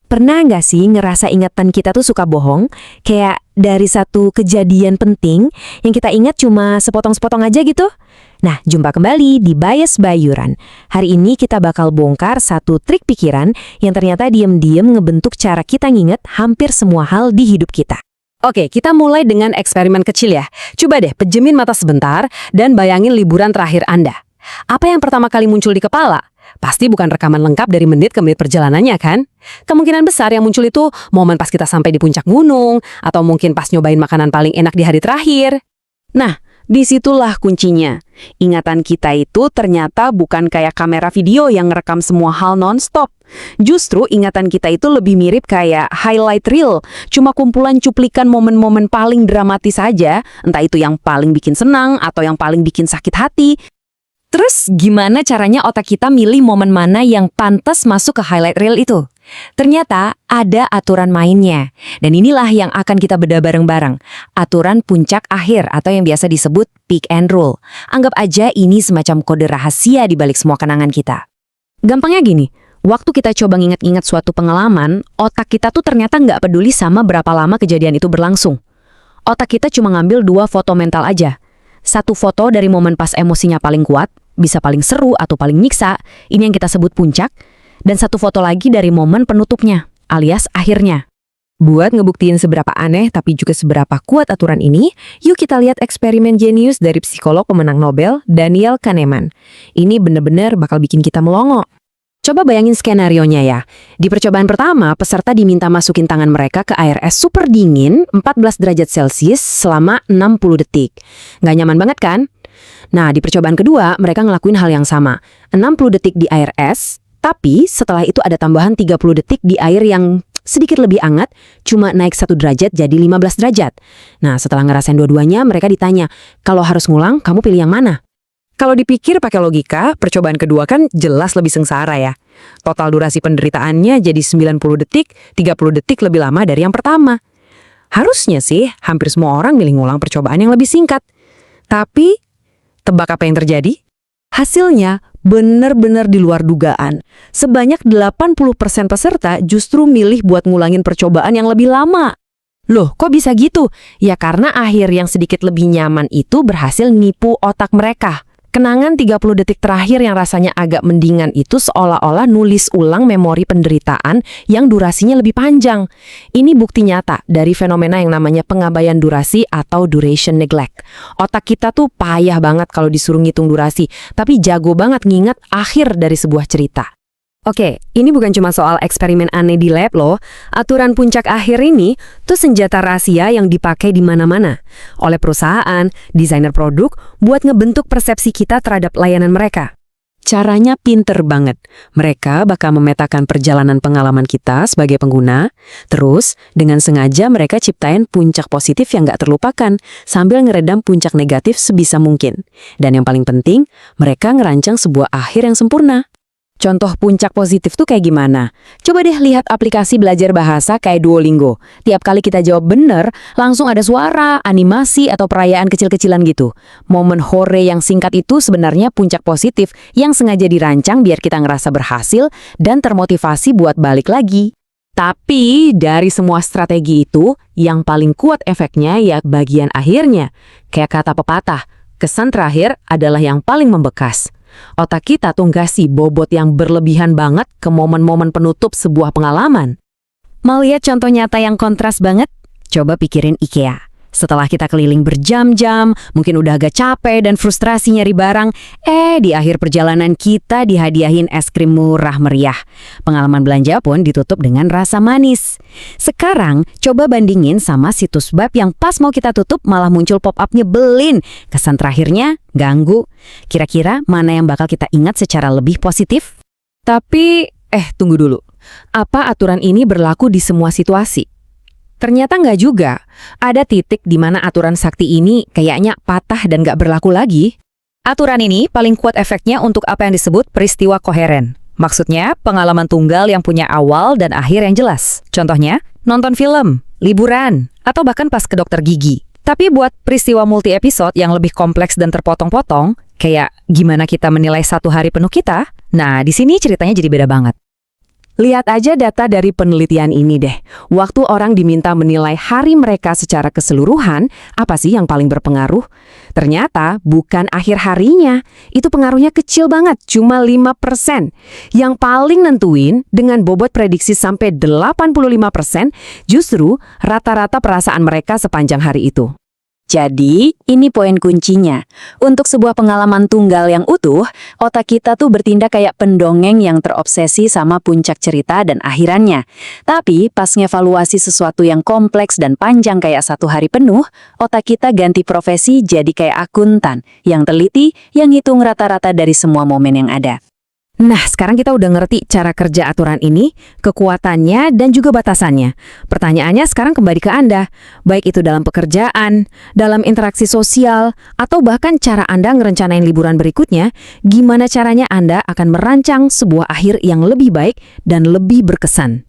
Pernah nggak sih ngerasa ingatan kita tuh suka bohong? Kayak dari satu kejadian penting yang kita ingat cuma sepotong-sepotong aja gitu? Nah, jumpa kembali di Bias by Yuran. Hari ini kita bakal bongkar satu trik pikiran yang ternyata diam-diam ngebentuk cara kita nginget hampir semua hal di hidup kita. Oke, kita mulai dengan eksperimen kecil ya. Coba deh pejemin mata sebentar dan bayangin liburan terakhir Anda. Apa yang pertama kali muncul di kepala? Pasti bukan rekaman lengkap dari menit ke menit perjalanannya kan? Kemungkinan besar yang muncul itu momen pas kita sampai di puncak gunung, atau mungkin pas nyobain makanan paling enak di hari terakhir. Nah, disitulah kuncinya. Ingatan kita itu ternyata bukan kayak kamera video yang ngerekam semua hal non-stop. Justru ingatan kita itu lebih mirip kayak highlight reel, cuma kumpulan cuplikan momen-momen paling dramatis saja, entah itu yang paling bikin senang atau yang paling bikin sakit hati. Terus gimana caranya otak kita milih momen mana yang pantas masuk ke highlight reel itu? Ternyata ada aturan mainnya. Dan inilah yang akan kita bedah bareng-bareng. Aturan puncak akhir atau yang biasa disebut peak and roll. Anggap aja ini semacam kode rahasia di balik semua kenangan kita. Gampangnya gini, waktu kita coba nginget-nginget suatu pengalaman, otak kita tuh ternyata nggak peduli sama berapa lama kejadian itu berlangsung. Otak kita cuma ngambil 2 foto mental aja. Satu foto dari momen pas emosinya paling kuat, bisa paling seru atau paling nyiksa, ini yang kita sebut puncak, dan satu foto lagi dari momen penutupnya, alias akhirnya. Buat ngebuktiin seberapa aneh tapi juga seberapa kuat aturan ini, yuk kita lihat eksperimen jenius dari psikolog pemenang Nobel, Daniel Kahneman. Ini bener-bener bakal bikin kita melongo. Coba bayangin skenarionya ya. Di percobaan pertama, peserta diminta masukin tangan mereka ke air es super dingin 14 derajat Celcius selama 60 detik. Nggak nyaman banget kan? Nah, di percobaan kedua, mereka ngelakuin hal yang sama. 60 detik di air es, tapi setelah itu ada tambahan 30 detik di air yang sedikit lebih hangat, cuma naik 1 derajat jadi 15 derajat. Nah, setelah ngerasain dua-duanya, mereka ditanya, kalau harus ngulang, kamu pilih yang mana? Kalau dipikir pakai logika, percobaan kedua kan jelas lebih sengsara ya. Total durasi penderitaannya jadi 90 detik, 30 detik lebih lama dari yang pertama. Harusnya sih, hampir semua orang milih ngulang percobaan yang lebih singkat. Tapi, tebak apa yang terjadi? Hasilnya benar-benar di luar dugaan. Sebanyak 80% peserta justru milih buat ngulangin percobaan yang lebih lama. Loh, kok bisa gitu? Ya karena akhir yang sedikit lebih nyaman itu berhasil nipu otak mereka. Kenangan 30 detik terakhir yang rasanya agak mendingan itu seolah-olah nulis ulang memori penderitaan yang durasinya lebih panjang. Ini bukti nyata dari fenomena yang namanya pengabaian durasi atau duration neglect. Otak kita tuh payah banget kalau disuruh ngitung durasi, tapi jago banget nginget akhir dari sebuah cerita. Oke, ini bukan cuma soal eksperimen aneh di lab loh. Aturan puncak akhir ini tuh senjata rahasia yang dipakai di mana-mana oleh perusahaan, desainer produk buat ngebentuk persepsi kita terhadap layanan mereka. Caranya pinter banget. Mereka bakal memetakan perjalanan pengalaman kita sebagai pengguna, terus dengan sengaja mereka ciptain puncak positif yang nggak terlupakan sambil ngeredam puncak negatif sebisa mungkin. Dan yang paling penting, mereka ngerancang sebuah akhir yang sempurna. Contoh puncak positif tuh kayak gimana? Coba deh lihat aplikasi belajar bahasa kayak Duolingo. Tiap kali kita jawab bener, langsung ada suara, animasi, atau perayaan kecil-kecilan gitu. Momen hore yang singkat itu sebenarnya puncak positif yang sengaja dirancang biar kita ngerasa berhasil dan termotivasi buat balik lagi. Tapi dari semua strategi itu, yang paling kuat efeknya ya bagian akhirnya. Kayak kata pepatah, kesan terakhir adalah yang paling membekas. Otak kita tuh ngasih bobot yang berlebihan banget ke momen-momen penutup sebuah pengalaman. Mau lihat contoh nyata yang kontras banget? Coba pikirin IKEA. Setelah kita keliling berjam-jam, mungkin udah agak capek dan frustrasi nyari barang, di akhir perjalanan kita dihadiahin es krim murah meriah. Pengalaman belanja pun ditutup dengan rasa manis. Sekarang, coba bandingin sama situs web yang pas mau kita tutup malah muncul pop-up nyebelin. Kesan terakhirnya, ganggu. Kira-kira mana yang bakal kita ingat secara lebih positif? Tapi, tunggu dulu. Apa aturan ini berlaku di semua situasi? Ternyata nggak juga. Ada titik di mana aturan sakti ini kayaknya patah dan nggak berlaku lagi. Aturan ini paling kuat efeknya untuk apa yang disebut peristiwa koheren. Maksudnya, pengalaman tunggal yang punya awal dan akhir yang jelas. Contohnya, nonton film, liburan, atau bahkan pas ke dokter gigi. Tapi buat peristiwa multi-episode yang lebih kompleks dan terpotong-potong, kayak gimana kita menilai satu hari penuh kita, nah di sini ceritanya jadi beda banget. Lihat aja data dari penelitian ini deh. Waktu orang diminta menilai hari mereka secara keseluruhan, apa sih yang paling berpengaruh? Ternyata bukan akhir harinya. Itu pengaruhnya kecil banget, cuma 5%. Yang paling nentuin dengan bobot prediksi sampai 85%, justru rata-rata perasaan mereka sepanjang hari itu. Jadi, ini poin kuncinya. Untuk sebuah pengalaman tunggal yang utuh, otak kita tuh bertindak kayak pendongeng yang terobsesi sama puncak cerita dan akhirannya. Tapi, pas ngevaluasi sesuatu yang kompleks dan panjang kayak satu hari penuh, otak kita ganti profesi jadi kayak akuntan, yang teliti, yang hitung rata-rata dari semua momen yang ada. Nah, sekarang kita udah ngerti cara kerja aturan ini, kekuatannya, dan juga batasannya. Pertanyaannya sekarang kembali ke Anda, baik itu dalam pekerjaan, dalam interaksi sosial, atau bahkan cara Anda ngerencanain liburan berikutnya, gimana caranya Anda akan merancang sebuah akhir yang lebih baik dan lebih berkesan.